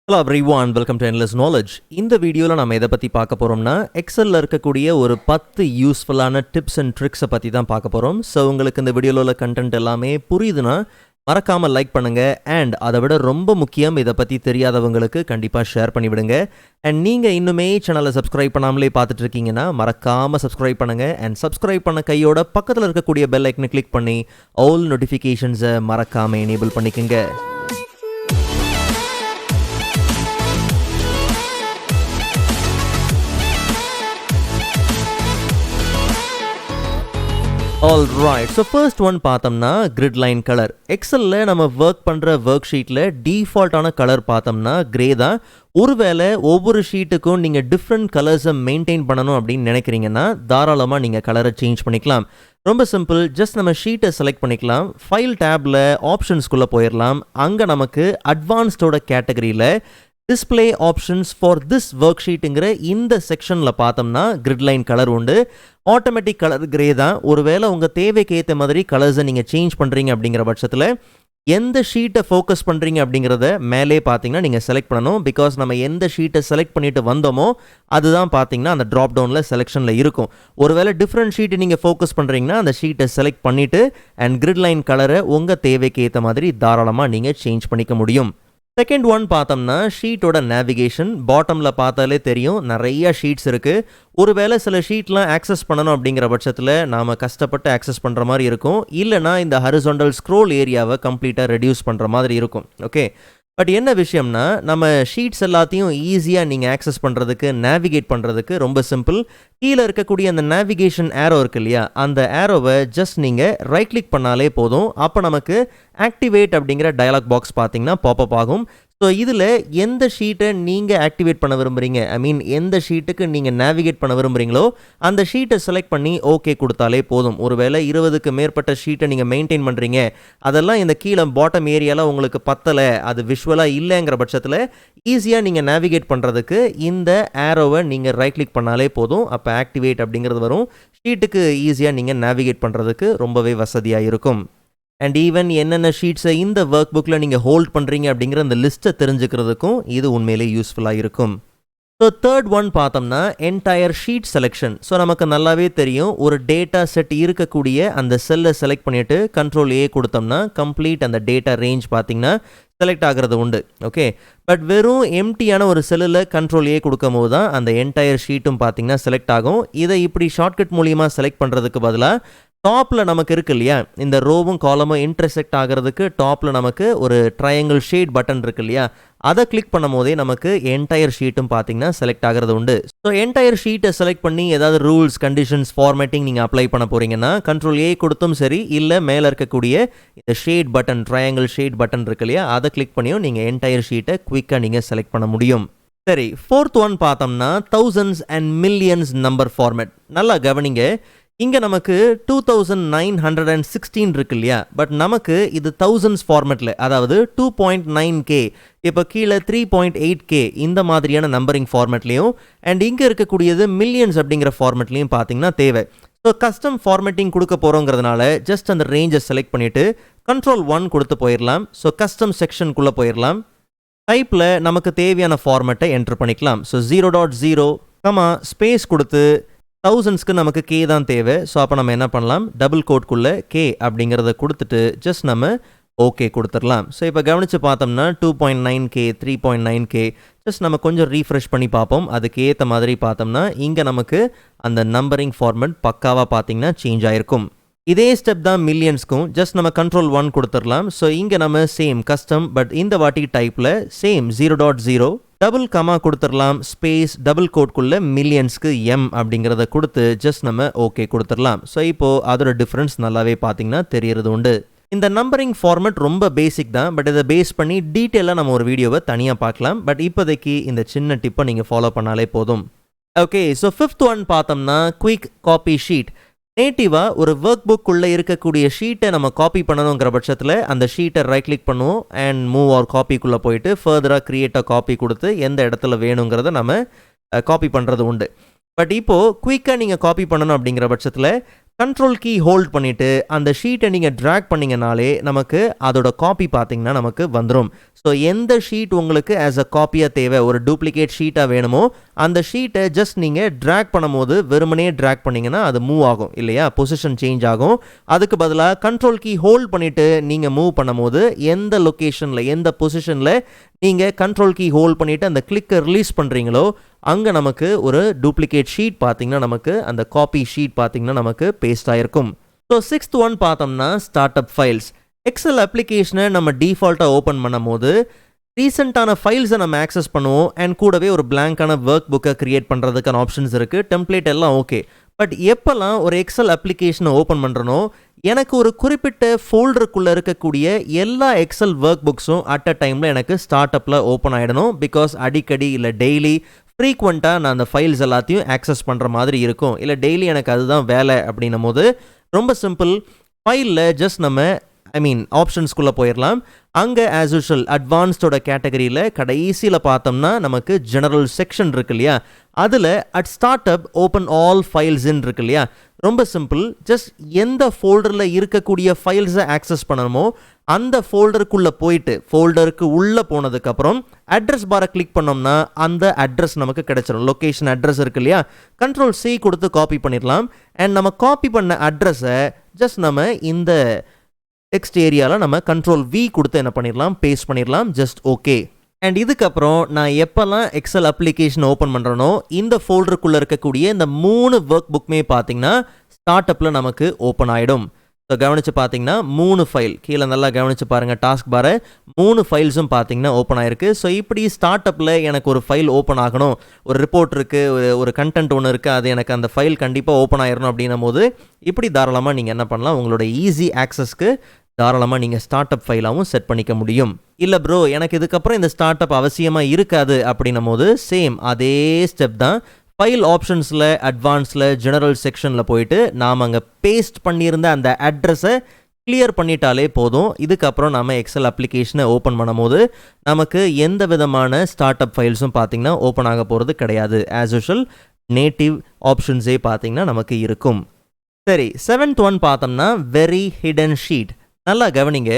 Hello everyone, welcome to endless knowledge. இந்த வீடியோவில் நம்ம எதை பற்றி பார்க்க போகிறோம்னா, எக்ஸலில் இருக்கக்கூடிய ஒரு 10 யூஸ்ஃபுல்லான டிப்ஸ் அண்ட் ட்ரிக்ஸை பற்றி தான் பார்க்க போகிறோம். ஸோ உங்களுக்கு இந்த வீடியோவில் உள்ள கண்டென்ட் எல்லாமே புரியுதுன்னா மறக்காமல் லைக் பண்ணுங்கள். அண்ட் அதை விட ரொம்ப முக்கியம், இதை பற்றி தெரியாதவங்களுக்கு கண்டிப்பாக ஷேர் பண்ணிவிடுங்க. அண்ட் நீங்கள் இன்னுமே சேனலை சப்ஸ்கிரைப் பண்ணாமலே பார்த்துட்டு இருக்கீங்கன்னா மறக்காமல் சப்ஸ்கிரைப் பண்ணுங்கள். அண்ட் சப்ஸ்கிரைப் பண்ண கையோட பக்கத்தில் இருக்கக்கூடிய பெல் ஐக்கனை கிளிக் பண்ணி ஆல் நோட்டிஃபிகேஷன்ஸை மறக்காமல் எனேபிள் பண்ணிக்கோங்க. ஆல்ரைட், ஸோ ஃபர்ஸ்ட் ஒன் பார்த்தோம்னா கிரிட் லைன் கலர். எக்ஸலில் நம்ம ஒர்க் பண்ணுற ஒர்க் ஷீட்டில் டிஃபால்ட்டான கலர் பார்த்தோம்னா கிரே தான். ஒருவேளை ஒவ்வொரு ஷீட்டுக்கும் நீங்கள் டிஃப்ரெண்ட் கலர்ஸை மெயின்டைன் பண்ணணும் அப்படின்னு நினைக்கிறீங்கன்னா தாராளமாக நீங்கள் கலரை சேஞ்ச் பண்ணிக்கலாம். ரொம்ப சிம்பிள், ஜஸ்ட் நம்ம ஷீட்டை செலக்ட் பண்ணிக்கலாம். ஃபைல் டேப்பில் ஆப்ஷன்ஸ்குள்ளே போயிடலாம். அங்கே நமக்கு அட்வான்ஸ்டோட கேட்டகரியில் display options for this work ஷீட்டுங்கிற இந்த செக்ஷனில் பார்த்தோம்னா கிரிட் லைன் கலர் உண்டு. ஆட்டோமேட்டிக் கலர் கிரே தான். ஒருவேளை உங்கள் தேவைக்கு ஏற்ற மாதிரி கலர்ஸை நீங்கள் சேஞ்ச் பண்ணுறீங்க அப்படிங்கிற பட்சத்தில் எந்த ஷீட்டை ஃபோக்கஸ் பண்ணுறீங்க அப்படிங்கிறத மேலே பார்த்தீங்கன்னா நீங்கள் செலக்ட் பண்ணணும். பிகாஸ் நம்ம எந்த ஷீட்டை செலக்ட் பண்ணிட்டு வந்தோமோ அதுதான் பார்த்தீங்கன்னா அந்த ட்ராப் டவுனில் செலெக்ஷனில் இருக்கும். ஒருவேளை டிஃப்ரெண்ட் ஷீட்டை நீங்கள் ஃபோக்கஸ் பண்ணுறீங்கன்னா அந்த ஷீட்டை செலக்ட் பண்ணிவிட்டு அண்ட் கிரிட் லைன் கலரை உங்கள் தேவைக்கு ஏற்ற மாதிரி தாராளமாக நீங்கள் சேஞ்ச் பண்ணிக்க முடியும். செகண்ட் ஒன் பார்த்தோம்னா ஷீட்டோட நேவிகேஷன். பாட்டமில் பார்த்தாலே தெரியும் நிறைய ஷீட்ஸ் இருக்குது. ஒருவேளை சில ஷீட்லாம் ஆக்சஸ் பண்ணணும் அப்படிங்கிற பட்சத்தில் நாம் கஷ்டப்பட்டு ஆக்சஸ் பண்ணுற மாதிரி இருக்கும். இல்லைனா இந்த ஹரிசாண்டல் ஸ்க்ரோல் ஏரியாவை கம்ப்ளீட்டாக ரெடியூஸ் பண்ணுற மாதிரி இருக்கும். ஓகே, பட் என்ன விஷயம்னா நம்ம ஷீட்ஸ் எல்லாத்தையும் ஈஸியாக நீங்கள் ஆக்சஸ் பண்ணுறதுக்கு, நேவிகேட் பண்ணுறதுக்கு ரொம்ப சிம்பிள். கீழே இருக்கக்கூடிய அந்த நேவிகேஷன் ஏரோ இருக்கு இல்லையா, அந்த ஏரோவை ஜஸ்ட் நீங்கள் ரைட் கிளிக் பண்ணாலே போதும். அப்போ நமக்கு ஆக்டிவேட் அப்படிங்கிற டயலாக் பாக்ஸ் பார்த்தீங்கன்னா பாப்அப் ஆகும். ஸோ இதில் எந்த ஷீட்டை நீங்கள் ஆக்டிவேட் பண்ண விரும்புகிறீங்க, எந்த ஷீட்டுக்கு நீங்கள் நேவிகேட் பண்ண விரும்புகிறீங்களோ அந்த ஷீட்டை செலக்ட் பண்ணி ஓகே கொடுத்தாலே போதும். ஒருவேளை 20க்கு மேற்பட்ட ஷீட்டை நீங்கள் மெயின்டைன் பண்ணுறீங்க, அதெல்லாம் இந்த கீழே பாட்டம் ஏரியாவில் உங்களுக்கு பத்தலை, அது விஷுவலாக இல்லைங்கிற பட்சத்தில் ஈஸியாக நீங்கள் நேவிகேட் பண்ணுறதுக்கு இந்த ஏரோவை நீங்கள் ரைட் கிளிக் பண்ணாலே போதும். அப்போ ஆக்டிவேட் அப்படிங்கிறது வரும். ஷீட்டுக்கு ஈஸியாக நீங்கள் நேவிகேட் பண்ணுறதுக்கு ரொம்பவே வசதியாக இருக்கும். அண்ட் ஈவன் என்னென்ன ஷீட்ஸை இந்த ஒர்க் புக்கில் நீங்கள் ஹோல்ட் பண்ணுறீங்க அப்படிங்கிற அந்த லிஸ்ட்டை தெரிஞ்சுக்கிறதுக்கும் இது உண்மையிலே யூஸ்ஃபுல்லாக இருக்கும். ஸோ தேர்ட் ஒன் பார்த்தோம்னா என்டையர் ஷீட் செலெக்ஷன். ஸோ நமக்கு நல்லாவே தெரியும், ஒரு டேட்டா செட் இருக்கக்கூடிய அந்த செல்லை செலக்ட் பண்ணிவிட்டு கண்ட்ரோல் ஏ கொடுத்தோம்னா கம்ப்ளீட் அந்த டேட்டா ரேஞ்ச் பார்த்திங்கன்னா செலக்ட் ஆகிறது உண்டு. ஓகே, பட் வெறும் எம்டியான ஒரு செல்லில் கண்ட்ரோல் ஏ கொடுக்கும் போது தான் அந்த என்டையர் ஷீட்டும் பார்த்திங்கன்னா செலக்ட் ஆகும். இதை இப்படி ஷார்ட்கட் மூலியமாக செலக்ட் பண்ணுறதுக்கு பதிலாக டாப்பில் நமக்கு இருக்கு இல்லையா, இந்த ரோவும் காலமும் இன்டர்செக்ட் ஆகிறதுக்கு டாப்பில் நமக்கு ஒரு ட்ரையாங்கிள் ஷேட் பட்டன் இருக்கு இல்லையா, அதை கிளிக் பண்ணும் போதே நமக்கு என்டையர் ஷீட்டும் பார்த்தீங்கன்னா செலக்ட் ஆகிறது உண்டு. ஸோ என்டையர் ஷீட்டை செலக்ட் பண்ணி ஏதாவது ரூல்ஸ், கண்டிஷன்ஸ், ஃபார்மேட்டிங் நீங்கள் அப்ளை பண்ண போகிறீங்கன்னா கண்ட்ரோல் ஏ கொடுத்தும் சரி, இல்லை மேலே இருக்கக்கூடிய இந்த shade button, triangle shade button இருக்கு இல்லையா, அதை கிளிக் பண்ணியும் நீங்கள் என்டையர் ஷீட்டை குயிக்காக நீங்கள் செலக்ட் பண்ண முடியும். சரி, ஃபோர்த் ஒன் பார்த்தோம்னா thousands and millions number format. நல்லா கவனிங்க, இங்கே நமக்கு 2916 இருக்கு இல்லையா, பட் நமக்கு இது தௌசண்ட்ஸ் ஃபார்மேட்டில், அதாவது 2.9K, இப்போ கீழே 3.8K இந்த மாதிரியான நம்பரிங் ஃபார்மேட்லேயும் அண்ட் இங்கே இருக்கக்கூடியது மில்லியன்ஸ் அப்படிங்கிற ஃபார்மேட்லேயும் பார்த்தீங்கன்னா தேவை. ஸோ கஸ்டம் ஃபார்மேட்டிங் கொடுக்க போகிறோங்கிறதுனால ஜஸ்ட் அந்த ரேஞ்சை செலக்ட் பண்ணிவிட்டு கண்ட்ரோல் 1 கொடுத்து போயிடலாம். ஸோ கஸ்டம் செக்ஷனுக்குள்ளே போயிடலாம். டைப்பில் நமக்கு தேவையான ஃபார்மேட்டை என்ட்ரு பண்ணிக்கலாம். ஸோ 0.0, ஸ்பேஸ் கொடுத்து தௌசண்ட்ஸ்க்கு நமக்கு கே தான் தேவை. ஸோ அப்போ நம்ம என்ன பண்ணலாம், டபுள் கோட்குள்ளே கே அப்படிங்கிறத கொடுத்துட்டு ஜஸ்ட் நம்ம ஓகே கொடுத்துடலாம். ஸோ இப்போ கவனித்து பார்த்தோம்னா 2.9K, 3.9K, ஜஸ்ட் நம்ம கொஞ்சம் ரீஃப்ரெஷ் பண்ணி பார்ப்போம். அதுக்கு ஏற்ற மாதிரி பார்த்தோம்னா இங்கே நமக்கு அந்த நம்பரிங் ஃபார்மேட் பக்காவாக பார்த்தீங்கன்னா சேஞ்ச் ஆகிருக்கும். இதே ஸ்டெப் தான் மில்லியன்ஸ்க்கும். ஜஸ்ட் நம்ம கண்ட்ரோல் 1 கொடுத்துடலாம். ஸோ இங்கே நம்ம சேம் கஸ்டம், பட் இந்த வாட்டி டைப்பில் சேம் 0.0 டபுள் கமா கொடுத்துடலாம். ஸ்பேஸ் டபுள் கோட்குள்ளே மில்லியன்ஸ்க்கு எம் அப்படிங்கிறத கொடுத்து ஜஸ்ட் நம்ம ஓகே கொடுத்துடலாம். ஸோ இப்போது அதோட டிஃப்ரென்ஸ் நல்லாவே பார்த்தீங்கன்னா தெரியறது உண்டு. இந்த நம்பரிங் ஃபார்மேட் ரொம்ப பேசிக் தான், பட் இதை பேஸ் பண்ணி டீட்டெயிலாக நம்ம ஒரு வீடியோவை தனியாக பார்க்கலாம். பட் இப்போதைக்கு இந்த சின்ன டிப்பை நீங்கள் ஃபாலோ பண்ணாலே போதும். ஓகே, ஸோ ஃபிஃப்த் ஒன் பார்த்தோம்னா குயிக் காப்பி ஷீட். நேட்டிவாக ஒரு ஒர்க் புக்குள்ளே இருக்கக்கூடிய ஷீட்டை நம்ம காப்பி பண்ணணுங்கிற பட்சத்தில் அந்த ஷீட்டை ரைட் கிளிக் பண்ணுவோம் அண்ட் மூவ் ஆர் காப்பிக்குள்ளே போயிட்டு ஃபர்தராக க்ரியேட் அ காப்பி கொடுத்து எந்த இடத்துல வேணுங்கிறத நம்ம காப்பி பண்ணுறது உண்டு. பட் இப்போது குயிக்காக நீங்கள் காப்பி பண்ணணும் அப்படிங்கிற பட்சத்தில் கண்ட்ரோல் கீ ஹோல்ட் பண்ணிவிட்டு அந்த ஷீட்டை நீங்கள் ட்ராக் பண்ணிங்கனாலே நமக்கு அதோட காப்பி பார்த்தீங்கன்னா நமக்கு வந்துடும். ஸோ எந்த ஷீட் உங்களுக்கு ஆஸ் அ காப்பியாக தேவை, ஒரு டூப்ளிகேட் ஷீட்டாக வேணுமோ அந்த ஷீட்டை ஜஸ்ட் நீங்கள் ட்ராக் பண்ணும்போது வெறுமனே ட்ராக் பண்ணிங்கன்னா அது மூவ் ஆகும் இல்லையா, பொசிஷன் சேஞ்ச் ஆகும். அதுக்கு பதிலாக கண்ட்ரோல் கீ ஹோல்ட் பண்ணிவிட்டு நீங்கள் மூவ் பண்ணும்போது எந்த லொக்கேஷனில் எந்த பொசிஷனில் நீங்கள் கண்ட்ரோல் கீ ஹோல்ட் பண்ணிவிட்டு அந்த கிளிக்கை ரிலீஸ் பண்ணுறீங்களோ அங்கே நமக்கு ஒரு டூப்ளிகேட் ஷீட் பார்த்தீங்கன்னா நமக்கு அந்த காப்பி ஷீட் பார்த்தீங்கன்னா நமக்கு பேஸ்ட் ஆகிருக்கும். ஸோ 6th ஒன் பார்த்தோம்னா ஸ்டார்ட் அப் ஃபைல்ஸ். எக்ஸல் அப்ளிகேஷனை நம்ம டிஃபால்ட்டாக ஓப்பன் பண்ணும் போது ரீசெண்டான ஃபைல்ஸை நம்ம ஆக்சஸ் பண்ணுவோம் அண்ட் கூடவே ஒரு பிளாங்கான ஒர்க் புக்கை க்ரியேட் பண்ணுறதுக்கான ஆப்ஷன்ஸ் இருக்குது. டெம்ப்ளேட் எல்லாம் ஓகே. பட் எப்போல்லாம் ஒரு எக்ஸல் அப்ளிகேஷனை ஓப்பன் பண்ணுறனோ எனக்கு ஒரு குறிப்பிட்ட ஃபோல்டருக்குள்ளே இருக்கக்கூடிய எல்லா எக்ஸல் ஒர்க் புக்ஸும் அட் அ டைமில் எனக்கு ஸ்டார்ட் அப்பில் ஓப்பன் ஆகிடணும். பிகாஸ் அடிக்கடி இல்லை டெய்லி ஃப்ரீக்வெண்ட்டாக நான் அந்த ஃபைல்ஸ் எல்லாத்தையும் ஆக்சஸ் பண்ணுற மாதிரி இருக்கும். இல்லை டெய்லி எனக்கு அதுதான் வேலை அப்படின்னும் போது ரொம்ப சிம்பிள். ஃபைலில் ஜஸ்ட் நம்ம ஆப்ஷன்ஸ்குள்ளே போயிடலாம். அங்கே ஆஸ் யூஷுவல் அட்வான்ஸ்டோட கேட்டகரியில் கடைசியில் பார்த்தோம்னா நமக்கு ஜெனரல் செக்ஷன் இருக்கு இல்லையா, அதில் at startup open all ஃபைல்ஸ்ன்னு இருக்கு இல்லையா. ரொம்ப சிம்பிள். ஜஸ்ட் எந்த ஃபோல்டரில் இருக்கக்கூடிய ஃபைல்ஸை ஆக்சஸ் பண்ணணுமோ அந்த ஃபோல்டருக்குள்ளே போயிட்டு ஃபோல்டருக்கு உள்ளே போனதுக்கப்புறம் அட்ரஸ் பாரை கிளிக் பண்ணோம்னா அந்த அட்ரஸ் நமக்கு கிடைச்சிடும். லொக்கேஷன் அட்ரஸ் இருக்கு இல்லையா, கண்ட்ரோல் C கொடுத்து காப்பி பண்ணிடலாம். அண்ட் நம்ம காப்பி பண்ண அட்ரஸை ஜஸ்ட் நம்ம இந்த டெக்ஸ்ட் ஏரியாவில் நம்ம கண்ட்ரோல் V கொடுத்து என்ன பண்ணிடலாம், பேஸ்ட் பண்ணிடலாம். Just okay. அண்ட் இதுக்கப்புறம் நான் எப்போல்லாம் எக்ஸல் அப்ளிகேஷன் ஓப்பன் பண்ணுறனோ இந்த ஃபோல்டருக்குள்ளே இருக்கக்கூடிய இந்த 3 ஒர்க் புக்குமே பார்த்தீங்கன்னா ஸ்டார்ட் அப்பில் நமக்கு ஓப்பன் ஆகிடும். ஸோ கவனித்து பார்த்தீங்கன்னா 3 ஃபைல் கீழே நல்லா கவனித்து பாருங்கள், டாஸ்க் பாரை 3 ஃபைல்ஸும் பார்த்தீங்கன்னா ஓப்பன் ஆகிருக்கு. ஸோ இப்படி ஸ்டார்ட் அப்பில் எனக்கு ஒரு ஃபைல் ஓப்பன் ஆகணும், ஒரு ரிப்போர்ட் இருக்குது, ஒரு கண்டென்ட் ஒன்று இருக்குது, அது எனக்கு அந்த ஃபைல் கண்டிப்பாக ஓப்பன் ஆகிடணும் அப்படின்னும் போது இப்படி தாராளமாக நீங்கள் என்ன பண்ணலாம், உங்களோட ஈஸி ஆக்சஸ்க்கு தாராளமாக நீங்கள் ஸ்டார்ட் அப் ஃபைலாகவும் செட் பண்ணிக்க முடியும். இல்லை ப்ரோ எனக்கு இதுக்கப்புறம் இந்த ஸ்டார்ட் அப் அவசியமாக இருக்காது அப்படின்னும் போது சேம் அதே ஸ்டெப் தான். ஃபைல் ஆப்ஷன்ஸில் அட்வான்ஸில் ஜெனரல் செக்ஷனில் போயிட்டு நாம் அங்கே பேஸ்ட் பண்ணியிருந்த அந்த அட்ரஸை கிளியர் பண்ணிட்டாலே போதும். இதுக்கப்புறம் நம்ம எக்ஸல் அப்ளிகேஷனை ஓப்பன் பண்ணும்போது நமக்கு எந்த விதமான ஸ்டார்ட் அப் ஃபைல்ஸும் பார்த்திங்கன்னா ஓப்பன் ஆக போகிறது கிடையாது. ஆஸ் யூஷுவல் நேட்டிவ் ஆப்ஷன்ஸே பார்த்திங்கன்னா நமக்கு இருக்கும். சரி, 7th ஒன் பார்த்தோம்னா வெரி ஹிடன் ஷீட். நல்லா கவனிங்க,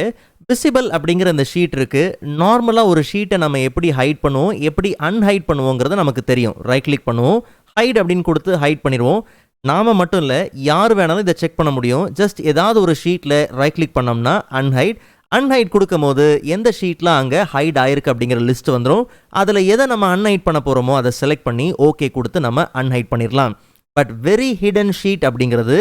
விசிபிள் அப்படிங்கிற இந்த ஷீட் இருக்குது. நார்மலாக ஒரு ஷீட்டை நம்ம எப்படி ஹைட் பண்ணுவோம், எப்படி அன்ஹைட் பண்ணுவோங்கிறது நமக்கு தெரியும். ரைட் கிளிக் பண்ணுவோம், ஹைட் அப்படின்னு கொடுத்து ஹைட் பண்ணிடுவோம். நாம் மட்டும் இல்லை, யார் வேணாலும் இதை செக் பண்ண முடியும். ஜஸ்ட் ஏதாவது ஒரு ஷீட்டில் ரைட் கிளிக் பண்ணோம்னா அன்ஹைட் கொடுக்கும் போது எந்த ஷீட்டில் அங்கே ஹைட் ஆயிருக்கு அப்படிங்கிற லிஸ்ட் வந்துடும். அதில் எதை நம்ம அன்ஹைட் பண்ண போகிறோமோ அதை செலக்ட் பண்ணி ஓகே கொடுத்து நம்ம அன்ஹைட் பண்ணிடலாம். பட் வெரி ஹிடன் ஷீட் அப்படிங்கிறது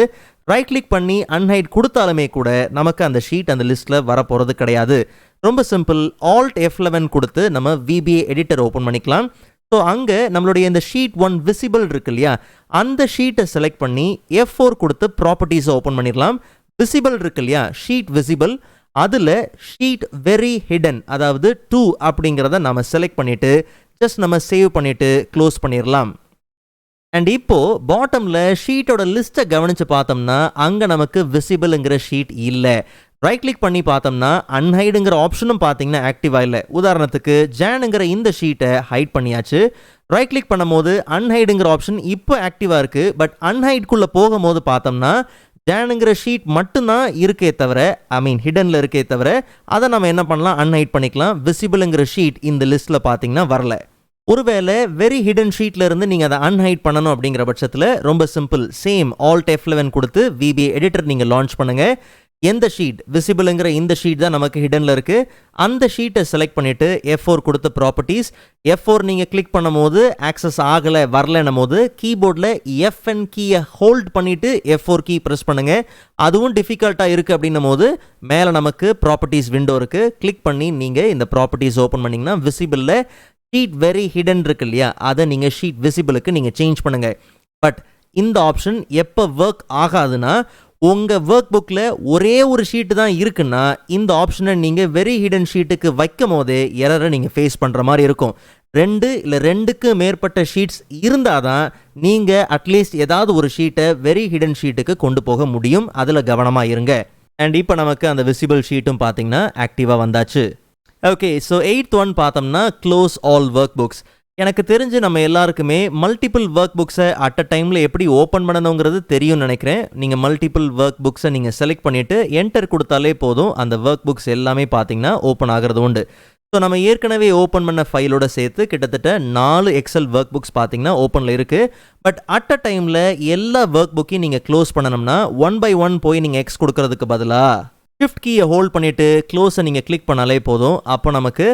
ரைட் கிளிக் பண்ணி அன்ஹைட் கொடுத்தாலுமே கூட நமக்கு அந்த ஷீட் அந்த லிஸ்ட்டில் வரப்போகிறது கிடையாது. ரொம்ப சிம்பிள். Alt F11 கொடுத்து நம்ம VBA எடிட்டர் ஓப்பன் பண்ணிக்கலாம். ஸோ அங்கே நம்மளுடைய இந்த ஷீட் 1 விசிபிள் இருக்கு இல்லையா, அந்த ஷீட்டை செலக்ட் பண்ணி F4 கொடுத்து ப்ராப்பர்ட்டிஸை ஓப்பன் பண்ணிடலாம். விசிபிள் இருக்கு இல்லையா, ஷீட் விசிபிள், அதில் ஷீட் வெரி ஹிடன் அதாவது 2 அப்படிங்கிறத நம்ம செலக்ட் பண்ணிவிட்டு ஜஸ்ட் நம்ம சேவ் பண்ணிவிட்டு க்ளோஸ் பண்ணிடலாம். அண்ட் இப்போது பாட்டமில் ஷீட்டோட லிஸ்ட்டை கவனித்து பார்த்தோம்னா அங்கே நமக்கு விசிபிள்ங்கிற ஷீட் இல்லை. ரைட் கிளிக் பண்ணி பார்த்தோம்னா அன்ஹைடுங்கிற ஆப்ஷனும் பார்த்தீங்கன்னா ஆக்டிவாக இல்லை. உதாரணத்துக்கு ஜானுங்கிற இந்த ஷீட்டை ஹைட் பண்ணியாச்சு. ரைட் கிளிக் பண்ணும்போது அன்ஹைடுங்கிற ஆப்ஷன் இப்போ ஆக்டிவாக இருக்குது. பட் அன்ஹைட்குள்ளே போகும்போது பார்த்தோம்னா ஜானுங்கிற ஷீட் மட்டும்தான் இருக்கே தவிர ஹிடனில் இருக்கே தவிர அதை நம்ம என்ன பண்ணலாம், அன்ஹைட் பண்ணிக்கலாம். விசிபிள்ங்கிற ஷீட் இந்த லிஸ்ட்டில் பார்த்தீங்கன்னா வரல. ஒருவேளை வெரி ஹிடன் ஷீட்டில் இருந்து நீங்கள் அதை அன்ஹைட் பண்ணணும் அப்படிங்கிற பட்சத்தில் ரொம்ப சிம்பிள். சேம் Alt F11 கொடுத்து VBA எடிட்டர் நீங்கள் லான்ச் பண்ணுங்கள். எந்த ஷீட் விசிபிள்ங்கிற இந்த ஷீட் தான் நமக்கு ஹிடனில் இருக்குது, அந்த ஷீட்டை செலக்ட் பண்ணிவிட்டு F4 கொடுத்து ப்ராப்பர்ட்டிஸ். F4 நீங்கள் கிளிக் பண்ணும் போது ஆக்சஸ் ஆகலை வரலன்னும் போது கீபோர்டில் FN கீயை ஹோல்ட் பண்ணிவிட்டு F4 கீ ப்ரெஸ் பண்ணுங்கள். அதுவும் டிஃபிகல்ட்டாக இருக்குது அப்படின்னும் போது மேலே நமக்கு ப்ராப்பர்ட்டிஸ் விண்டோ இருக்குது, கிளிக் பண்ணி நீங்கள் இந்த ப்ராப்பர்ட்டிஸ் ஓப்பன் பண்ணிங்கன்னா விசிபிளில் ஷீட் வெரி ஹிடன் இருக்கு இல்லையா, அதை நீங்கள் ஷீட் விசிபிளுக்கு நீங்கள் சேஞ்ச் பண்ணுங்கள். பட் இந்த ஆப்ஷன் எப்போ ஒர்க் ஆகாதுன்னா உங்கள் ஒர்க் புக்கில் ஒரே ஒரு ஷீட்டு தான் இருக்குன்னா இந்த ஆப்ஷனை நீங்கள் வெரி ஹிடன் ஷீட்டுக்கு வைக்கும் போதே எரரை நீங்கள் ஃபேஸ் பண்ணுற மாதிரி இருக்கும். 2 இல்லை 2க்கு மேற்பட்ட ஷீட்ஸ் இருந்தால் தான் நீங்கள் அட்லீஸ்ட் ஏதாவது ஒரு ஷீட்டை வெரி ஹிடன் ஷீட்டுக்கு கொண்டு போக முடியும். அதில் கவனமாக இருங்க. அண்ட் இப்போ நமக்கு அந்த விசிபிள் ஷீட்டும் பார்த்தீங்கன்னா ஆக்டிவாக வந்தாச்சு. ஓகே, ஸோ 8th ஒன் பார்த்தோம்னா க்ளோஸ் ஆல் ஒர்க் புக்ஸ். எனக்கு தெரிஞ்சு நம்ம எல்லாருக்குமே மல்டிபிள் ஒர்க் புக்ஸை அட் அ டைமில் எப்படி ஓப்பன் பண்ணணுங்கிறது தெரியும்னு நினைக்கிறேன். நீங்கள் மல்டிபிள் ஒர்க் புக்ஸை நீங்கள் செலக்ட் பண்ணிவிட்டு என்டர் கொடுத்தாலே போதும், அந்த ஒர்க் புக்ஸ் எல்லாமே பார்த்தீங்கன்னா ஓப்பன் ஆகிறது உண்டு. ஸோ நம்ம ஏற்கனவே ஓப்பன் பண்ண ஃபைலோட சேர்த்து கிட்டத்தட்ட 4 எக்ஸல் ஒர்க் புக்ஸ் பார்த்தீங்கன்னா ஓப்பனில் இருக்குது. பட் அட் அ டைமில் எல்லா ஒர்க் புக்கையும் நீங்கள் க்ளோஸ் பண்ணணும்னா 1 by 1 போய் நீங்கள் எக்ஸ் கொடுக்கறதுக்கு பதிலாக ஷிஃப்ட் கீயை ஹோல்ட் பண்ணிவிட்டு க்ளோஸை நீங்கள் கிளிக் பண்ணாலே போதும். அப்போ நமக்கு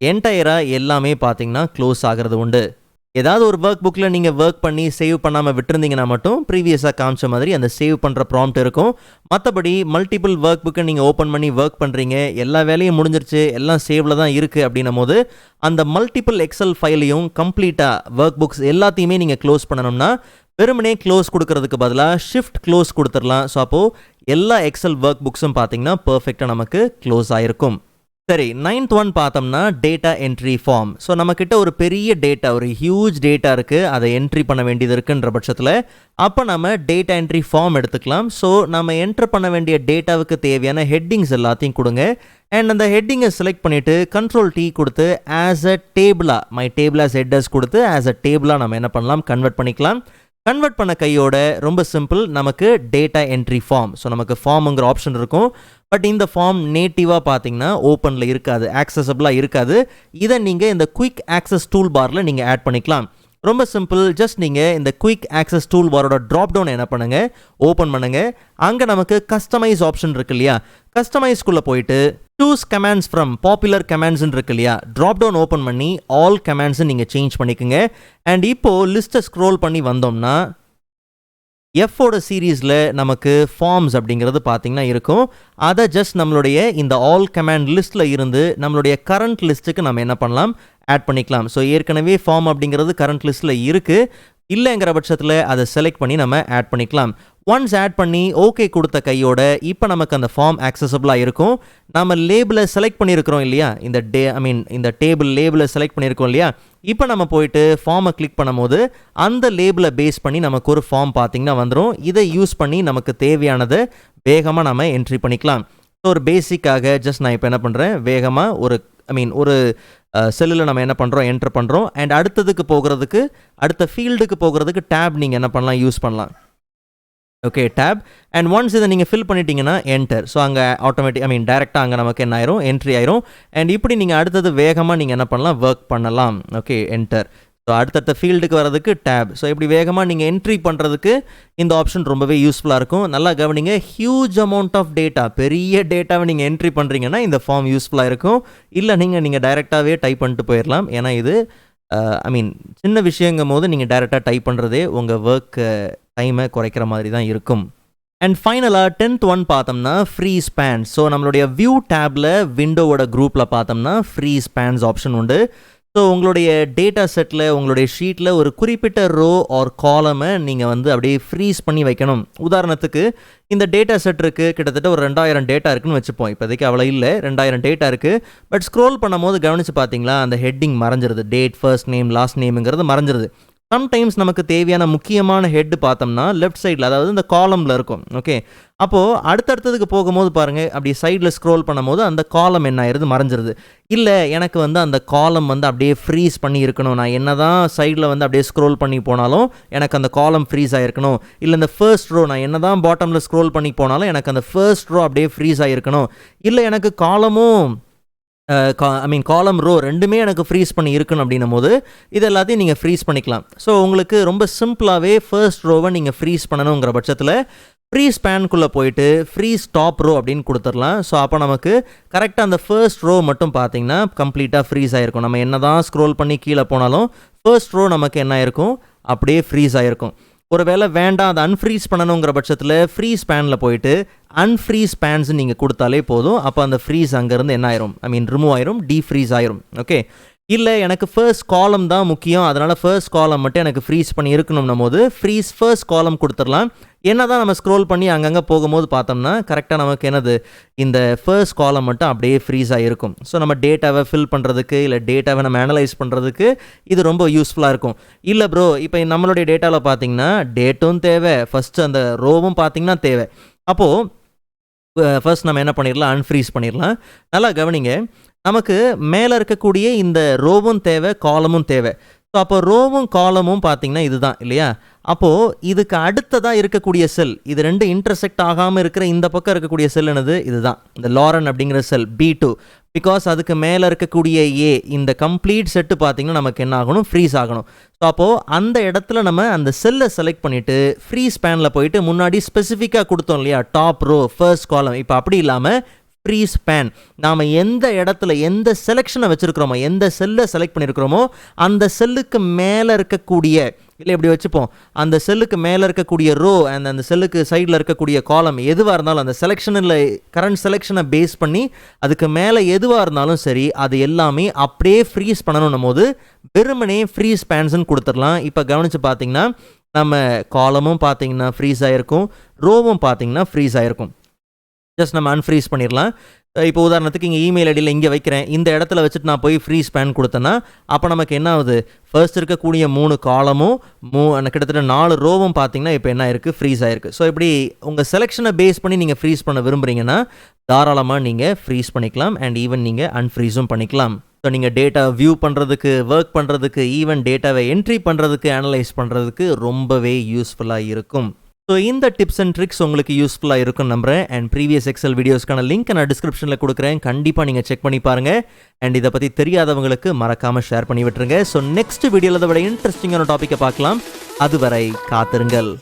என்டையராக எல்லாமே பார்த்தீங்கன்னா க்ளோஸ் ஆகிறது உண்டு. ஏதாவது ஒரு ஒர்க் புக்கில் நீங்கள் ஒர்க் பண்ணி சேவ் பண்ணாமல் விட்டுருந்தீங்கன்னா மட்டும் ப்ரீவியஸாக காமிச்ச மாதிரி அந்த சேவ் பண்ணுற ப்ராம்ப்ட் இருக்கும். மற்றபடி மல்டிபிள் ஒர்க் புக்கை நீங்கள் ஓப்பன் பண்ணி ஒர்க் பண்ணுறீங்க, எல்லா வேலையும் முடிஞ்சிருச்சு, எல்லாம் சேவில் தான் இருக்குது அப்படின்னும் போது அந்த மல்டிபிள் எக்ஸல் ஃபைலையும் கம்ப்ளீட்டாக ஒர்க் புக்ஸ் எல்லாத்தையுமே நீங்கள் க்ளோஸ் பண்ணணும்னா வெறுமனே க்ளோஸ் கொடுக்கறதுக்கு பதிலாக ஷிஃப்ட் க்ளோஸ் கொடுத்துடலாம். ஸோ அப்போது எல்லா எக்ஸல் ஒர்க் புக்ஸும் பார்த்தீங்கன்னா பர்ஃபெக்டாக நமக்கு க்ளோஸ் ஆகிருக்கும். சரி, 9th ஒன் பார்த்தோம்னா டேட்டா என்ட்ரி ஃபார்ம். ஸோ நம்மக்கிட்ட ஒரு பெரிய டேட்டா, ஒரு ஹியூஜ் டேட்டா இருக்குது, அதை என்ட்ரி பண்ண வேண்டியது இருக்குன்ற பட்சத்தில் அப்போ நம்ம டேட்டா என்ட்ரி ஃபார்ம் எடுத்துக்கலாம். ஸோ நம்ம என்ட்ரு பண்ண வேண்டிய டேட்டாவுக்கு தேவையான ஹெட்டிங்ஸ் எல்லாத்தையும் கொடுங்க. அண்ட் அந்த ஹெட்டிங்கை செலக்ட் பண்ணிவிட்டு Ctrl+T கொடுத்து ஆஸ் அ டேபிளாக, மை டேபிள் ஆஸ் ஹெட்டர்ஸ் கொடுத்து ஆஸ் அ டேபிளாக நம்ம என்ன பண்ணலாம், கன்வெர்ட் பண்ணிக்கலாம். கன்வெர்ட் பண்ண கையோட ரொம்ப சிம்பிள், நமக்கு டேட்டா என்ட்ரி ஃபார்ம். ஸோ நமக்கு ஃபார்முங்கிற ஆப்ஷன் இருக்கும். பட் இந்த ஃபார்ம் நேட்டிவாக பார்த்தீங்கன்னா ஓப்பனில் இருக்காது, ஆக்சசபிளாக இருக்காது. இதை நீங்கள் இந்த குயிக் ஆக்சஸ் டூல் பாரில் நீங்கள் ஆட் பண்ணிக்கலாம். ரொம்ப சிம்பிள், ஜஸ்ட் நீங்கள் இந்த குயிக் ஆக்சஸ் டூல் பாரோட ட்ராப் டவுன் என்ன பண்ணுங்கள், ஓப்பன் பண்ணுங்கள். அங்கே நமக்கு கஸ்டமைஸ் ஆப்ஷன் இருக்கு இல்லையா, கஸ்டமைஸ்குள்ளே போயிட்டு சூஸ் கமாண்ட்ஸ் ஃப்ரம் பாப்புலர் கமாண்ட்ஸ்ன்னு இருக்கு இல்லையா, ட்ராப் டவுன் ஓப்பன் பண்ணி ஆல் கமாண்ட்ஸை நீங்கள் சேஞ்ச் பண்ணிக்கோங்க. அண்ட் இப்போது லிஸ்ட்டை ஸ்க்ரோல் பண்ணி வந்தோம்னா எஃபோட சீரீஸில் நமக்கு ஃபார்ம்ஸ் அப்படிங்கிறது பார்த்திங்கன்னா இருக்கும். அதை ஜஸ்ட் நம்மளுடைய இந்த ஆல் கமாண்ட் லிஸ்ட்டில் இருந்து நம்மளுடைய கரண்ட் லிஸ்ட்டுக்கு நம்ம என்ன பண்ணலாம், ஆட் பண்ணிக்கலாம். ஸோ ஏற்கனவே ஃபார்ம் அப்படிங்கிறது கரண்ட் லிஸ்ட்டில் இருக்குது, இல்லைங்கிற பட்சத்தில் அதை செலக்ட் பண்ணி நம்ம ஆட் பண்ணிக்கலாம். ஒன்ஸ் ஆட் பண்ணி ஓகே கொடுத்த கையோட இப்போ நமக்கு அந்த ஃபார்ம் ஆக்சசபிளாக இருக்கும். நம்ம லேபிளை செலக்ட் பண்ணியிருக்கிறோம் இல்லையா, இந்த டேபிள் லேபிளை செலக்ட் பண்ணியிருக்கோம் இல்லையா, இப்போ நம்ம போயிட்டு ஃபார்மை கிளிக் பண்ணும்போது அந்த லேபிளை பேஸ் பண்ணி நமக்கு ஒரு ஃபார்ம் பார்த்திங்கன்னா வந்துடும். இதை யூஸ் பண்ணி நமக்கு தேவையானதை வேகமாக நம்ம என்ட்ரி பண்ணிக்கலாம். ஸோ ஒரு பேசிக்காக ஜஸ்ட் நான் இப்போ என்ன பண்ணுறேன், வேகமாக ஒரு செல்லில் நம்ம என்ன பண்ணுறோம், என்ட்ரு பண்ணுறோம். அண்ட் அடுத்ததுக்கு போகிறதுக்கு, அடுத்த ஃபீல்டுக்கு போகிறதுக்கு டேப் நீங்கள் என்ன பண்ணலாம், யூஸ் பண்ணலாம். Okay, tape. அண்ட் ஒன்ஸ் இதை நீங்கள் ஃபில் பண்ணிட்டீங்கன்னா என்டர். ஸோ அங்கே டேரெக்டாக அங்கே நமக்கு என்ன ஆயிரும், என்ட்ரி ஆயிரும். அண்ட் இப்படி நீங்கள் அடுத்தது வேகமாக நீங்கள் என்ன பண்ணலாம், ஒர்க் பண்ணலாம். Okay, enter. ஸோ அடுத்தடுத்த ஃபீல்டுக்கு வரதுக்கு டேப். ஸோ இப்படி வேகமாக நீங்கள் என்ட்ரி பண்ணுறதுக்கு இந்த ஆப்ஷன் ரொம்பவே யூஸ்ஃபுல்லாக இருக்கும். நல்லா கவனிங்க, ஹியூஜ் அமௌண்ட் ஆஃப் டேட்டா, பெரிய டேட்டாவை நீங்கள் என்ட்ரி பண்ணுறீங்கன்னா இந்த ஃபார்ம் யூஸ்ஃபுல்லாக இருக்கும். இல்லை நீங்கள் டைரெக்டாகவே டைப் பண்ணிட்டு போயிடலாம். ஏன்னா இது சின்ன விஷயங்கும் போது நீங்கள் டைரெக்டாக டைப் பண்ணுறதே உங்கள் ஒர்க் டைமை குறைக்கிற மாதிரி தான் இருக்கும். அண்ட் ஃபைனலாக 10th ஒன் பார்த்தோம்னா ஃப்ரீ ஸ்பேன்ஸ். ஸோ நம்மளுடைய வியூ டேப்பில் விண்டோவோட குரூப்பில் பார்த்தோம்னா ஃப்ரீ ஸ்பேன்ஸ் ஆப்ஷன் உண்டு. ஸோ உங்களுடைய டேட்டா செட்டில், உங்களுடைய ஷீட்டில் ஒரு குறிப்பிட்ட ரோ ஆர் காலமை நீங்கள் அப்படியே ஃப்ரீஸ் பண்ணி வைக்கணும். உதாரணத்துக்கு இந்த டேட்டா செட் இருக்குது, கிட்டத்தட்ட ஒரு 2000 டேட்டா இருக்குன்னு வச்சுப்போம். இப்போதைக்கு அவ்வளோ இல்லை, 2000 டேட்டா இருக்குது. பட் ஸ்க்ரோல் பண்ணும்போது கவனித்து பார்த்தீங்களா, அந்த ஹெட்டிங் மறைஞ்சிருது, டேட், ஃபர்ஸ்ட் நேம், லாஸ்ட் நேமுங்கிறது மறைஞ்சிருது. சம்டைம்ஸ் நமக்கு தேவையான முக்கியமான ஹெட் பார்த்தோம்னா லெஃப்ட் சைடில், அதாவது இந்த காலமில் இருக்கும். ஓகே, அப்போது அடுத்தடுத்ததுக்கு போகும்போது பாருங்கள், அப்படி சைடில் ஸ்க்ரோல் பண்ணும்போது அந்த காலம் என்ன ஆயிடுது, மறைஞ்சிருது. இல்லை எனக்கு அந்த காலம் அப்படியே ஃப்ரீஸ் பண்ணி இருக்கணும், நான் என்ன தான் சைடில் அப்படியே ஸ்க்ரோல் பண்ணி போனாலும் எனக்கு அந்த காலம் ஃப்ரீஸ் ஆகிருக்கணும். இல்லை இந்த ஃபர்ஸ்ட் ரோ நான் என்ன தான் பாட்டமில் ஸ்க்ரோல் பண்ணி போனாலும் எனக்கு அந்த ஃபர்ஸ்ட் ரோ அப்படியே ஃப்ரீஸ் ஆகிருக்கணும். இல்லை எனக்கு காலமும் காலம் ரோ ரெண்டுமே எனக்கு ஃப்ரீஸ் பண்ணி இருக்கணும் அப்படின்னும் போது இது எல்லாத்தையும் நீங்கள் ஃப்ரீஸ் பண்ணிக்கலாம். ஸோ உங்களுக்கு ரொம்ப சிம்பிளாகவே ஃபர்ஸ்ட் ரோவை நீங்கள் ஃப்ரீஸ் பண்ணணுங்கிற பட்சத்தில் ஃப்ரீ ஸ்பேனுக்குள்ளே போயிட்டு ஃப்ரீ ஸ்டாப் ரோ அப்படின்னு கொடுத்துடலாம். ஸோ அப்போ நமக்கு கரெக்டாக அந்த ஃபர்ஸ்ட் ரோ மட்டும் பார்த்தீங்கன்னா கம்ப்ளீட்டாக ஃப்ரீஸ் ஆகிருக்கும். நம்ம என்ன தான் ஸ்க்ரோல் பண்ணி கீழே போனாலும் ஃபர்ஸ்ட் ரோ நமக்கு என்ன ஆயிருக்கும், அப்படியே ஃப்ரீஸ் ஆகிருக்கும். ஒரு வேளை வேண்டாம், அதை அன்ஃப்ரீஸ் பண்ணணுங்கிற பட்சத்தில் ஃப்ரீ ஸ்பேனில் போயிட்டு அன்ஃப்ரீஸ் ஸ்பேன்ஸ் நீங்கள் கொடுத்தாலே போதும். அப்போ அந்த ஃப்ரீஸ் அங்கேருந்து என்ன ஆயிரும், ரிமூவ் ஆயிரும், டீஃப்ரீஸ் ஆயிரும். ஓகே, இல்லை எனக்கு ஃபர்ஸ்ட் காலம் தான் முக்கியம், அதனால் ஃபர்ஸ்ட் காலம் மட்டும் எனக்கு ஃப்ரீஸ் பண்ணி இருக்கணும்னும் போது ஃப்ரீஸ் ஃபர்ஸ்ட் காலம் கொடுத்துடலாம். என்ன தான் நம்ம ஸ்க்ரோல் பண்ணி அங்கங்கே போகும்போது பார்த்தோம்னா கரெக்டாக நமக்கு என்னது, இந்த ஃபர்ஸ்ட் காலம் மட்டும் அப்படியே ஃப்ரீஸ் ஆகிருக்கும். ஸோ நம்ம டேட்டாவை ஃபில் பண்ணுறதுக்கு, இல்லை டேட்டாவை நம்ம அனலைஸ் பண்ணுறதுக்கு இது ரொம்ப யூஸ்ஃபுல்லாக இருக்கும். இல்லை ப்ரோ, இப்போ நம்மளுடைய டேட்டாவில் பார்த்தீங்கன்னா டேட்டும் தேவை, ஃபஸ்ட்டு அந்த ரோவும் பார்த்தீங்கன்னா தேவை. அப்போது ஃபர்ஸ்ட் நம்ம என்ன பண்ணிடலாம், அன்ஃப்ரீஸ் பண்ணிடலாம். நல்லா கவனிங்க, நமக்கு மேலே இருக்கக்கூடிய இந்த ரோவும் தேவை, காலமும் தேவை. ஸோ அப்போ ரோவும் காலமும் பார்த்தீங்கன்னா இதுதான் இல்லையா? அப்போது இதுக்கு அடுத்ததாக இருக்கக்கூடிய செல், இது ரெண்டு இன்டர்செக்ட் ஆகாமல் இருக்கிற இந்த பக்கம் இருக்கக்கூடிய செல் என்னது? இதுதான் இந்த லாரன் அப்படிங்கிற செல் B2. பிகாஸ் அதுக்கு மேலே இருக்கக்கூடிய A, இந்த கம்ப்ளீட் செட்டு பார்த்தீங்கன்னா நமக்கு என்ன ஆகணும்? ஃப்ரீஸ் ஆகணும். ஸோ அப்போது அந்த இடத்துல நம்ம அந்த செல்லை செலக்ட் பண்ணிவிட்டு ஃப்ரீஸ் பேனில் போயிட்டு முன்னாடி ஸ்பெசிஃபிக்காக கொடுத்தோம் இல்லையா? Top row, first column. இப்போ அப்படி இல்லாமல் ஃப்ரீஸ் பேன், நாம் எந்த இடத்துல எந்த செலெக்ஷனை வச்சுருக்கிறோமோ, எந்த செல்லை செலக்ட் பண்ணியிருக்கிறோமோ அந்த செல்லுக்கு மேலே இருக்கக்கூடிய, இல்லை இப்படி வச்சுப்போம், அந்த செல்லுக்கு மேலே இருக்கக்கூடிய ரோ அண்ட் அந்த செல்லுக்கு சைடில் இருக்கக்கூடிய காலம் எதுவாக இருந்தாலும் அந்த செலெக்ஷனில் கரண்ட் செலெக்ஷனை பேஸ் பண்ணி அதுக்கு மேலே எதுவாக இருந்தாலும் சரி அது எல்லாமே அப்படியே ஃப்ரீஸ் பண்ணணும் போது வெறுமனே ஃப்ரீஸ் பேன்ஸ்ன்னு கொடுத்துடலாம். இப்போ கவனித்து பார்த்தீங்கன்னா நம்ம காலமும் பார்த்தீங்கன்னா ஃப்ரீஸ் ஆகிருக்கும், ரோவும் பார்த்தீங்கன்னா ஃப்ரீஸ் ஆகிருக்கும். ஜஸ்ட் நம்ம அன்ஃப்ரீஸ் பண்ணிடலாம். இப்போ உதாரணத்துக்கு இங்கே இமெயில் ஐடியில் இங்கே வைக்கிறேன், இந்த இடத்துல வச்சுட்டு நான் போய் ஃப்ரீஸ் பேன் கொடுத்தேன்னா அப்போ நமக்கு என்ன ஆகுது? ஃபர்ஸ்ட் இருக்கக்கூடிய 3 காலமும் கிட்டத்தட்ட 4 ரோவும் பார்த்தீங்கன்னா இப்போ என்ன இருக்குது? ஃப்ரீஸ் ஆகிருக்கு. ஸோ இப்படி உங்கள் செலெக்ஷனை பேஸ் பண்ணி நீங்கள் ஃப்ரீஸ் பண்ண விரும்புகிறீங்கன்னா தாராளமாக நீங்கள் ஃப்ரீஸ் பண்ணிக்கலாம் அண்ட் ஈவன் நீங்கள் அன்ஃப்ரீஸும் பண்ணிக்கலாம். ஸோ நீங்கள் டேட்டா வியூ பண்ணுறதுக்கு, ஒர்க் பண்ணுறதுக்கு, ஈவன் டேட்டாவை என்ட்ரி பண்ணுறதுக்கு, அனலைஸ் பண்ணுறதுக்கு ரொம்பவே யூஸ்ஃபுல்லாக இருக்கும். ஸோ இந்த டிப்ஸ் அண்ட் ட்ரிக்ஸ் உங்களுக்கு யூஸ்ஃபுல்லாக இருக்குன்னு நம்புகிறேன். அண்ட் ப்ரீவியஸ் எக்ஸல் வீடியோஸ்க்கான லிங்க் நான் டிஸ்கிரிப்ஷனில் கொடுக்குறேன், கண்டிப்பாக நீங்கள் செக் பண்ணி பாருங்கள். அண்ட் இதை பற்றி தெரியாதவங்களுக்கு மறக்காமல் ஷேர் பண்ணி விட்டுருங்க. ஸோ நெக்ஸ்ட் வீடியோவில் அதை விட இன்ட்ரெஸ்டிங்கான டாப்பிக்கை பார்க்கலாம். அதுவரை காத்திருங்கள்.